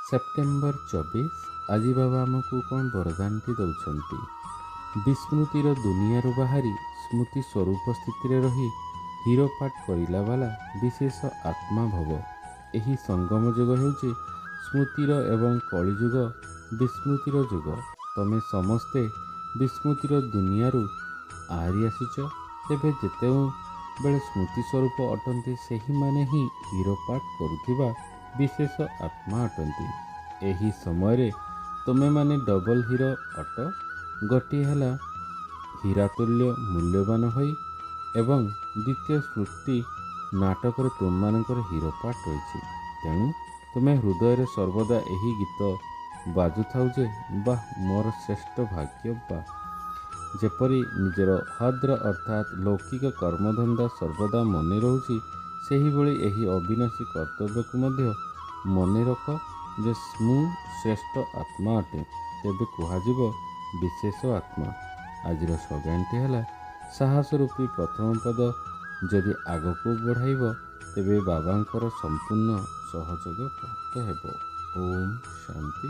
September 24 ଆଜି ବାବା ଆମକୁ କ'ଣ ବରଦାନଟି ଦେଉଛନ୍ତି। ବିସ୍ମୃତିର ଦୁନିଆରୁ ବାହାରି ସ୍ମୃତି ସ୍ୱରୂପ ସ୍ଥିତିରେ ରହି ହିରୋ ପାଠ କରିଲା ବାଲା ବିଶେଷ ଆତ୍ମା ଭବ। ଏହି ସଙ୍ଗମ ଯୁଗ ହେଉଛି ସ୍ମୃତିର ଏବଂ କଳିଯୁଗ ବିସ୍ମୃତିର ଯୁଗ। ତମେ ସମସ୍ତେ ବିସ୍ମୃତିର ଦୁନିଆରୁ ବାହାରି ଆସିଛ। ତେବେ ଯେତେବେଳେ ସ୍ମୃତି ସ୍ୱରୂପ ଅଟନ୍ତି ସେହିମାନେ ହିଁ ହିରୋ ପାଠ କରୁଥିବା ବିଶେଷ ଆତ୍ମା ଅଟନ୍ତି। ଏହି ସମୟରେ ତୁମେମାନେ ଡବଲ ହିରୋ ଅଟ। ଗୋଟିଏ ହେଲା ହୀରାତୁଲ୍ୟ ମୂଲ୍ୟବାନ ହୋଇ ଏବଂ ଦ୍ୱିତୀୟ ସୃଷ୍ଟି ନାଟକରେ ତୁମମାନଙ୍କର ହିରୋ ପାଠ ରହିଛି। ତେଣୁ ତୁମେ ହୃଦୟରେ ସର୍ବଦା ଏହି ଗୀତ ବାଜୁଥାଉ ଯେ ବାଃ ମୋର ଶ୍ରେଷ୍ଠ ଭାଗ୍ୟ। ବା ଯେପରି ନିଜର ହଦ୍ର ଅର୍ଥାତ୍ ଲୌକିକ କର୍ମଧନ୍ଦା ସର୍ବଦା ମନେ ରହୁଛି, ସେହିଭଳି ଏହି ଅବିନାଶୀ କର୍ତ୍ତବ୍ୟକୁ ମଧ୍ୟ ମନେ ରଖ ଯେ ମୁଁ ଶ୍ରେଷ୍ଠ ଆତ୍ମା ଅଟେ। ତେବେ କୁହାଯିବ ବିଶେଷ ଆତ୍ମା। ଆଜିର ସ୍ଲୋଗାନଟି ହେଲା ସାହସ ରୂପୀ ପ୍ରଥମ ପଦ ଯଦି ଆଗକୁ ବଢ଼ାଇବ ତେବେ ବାବାଙ୍କର ସମ୍ପୂର୍ଣ୍ଣ ସହଯୋଗ ପ୍ରାପ୍ତ ହେବ। ଓମ୍ ଶାନ୍ତି।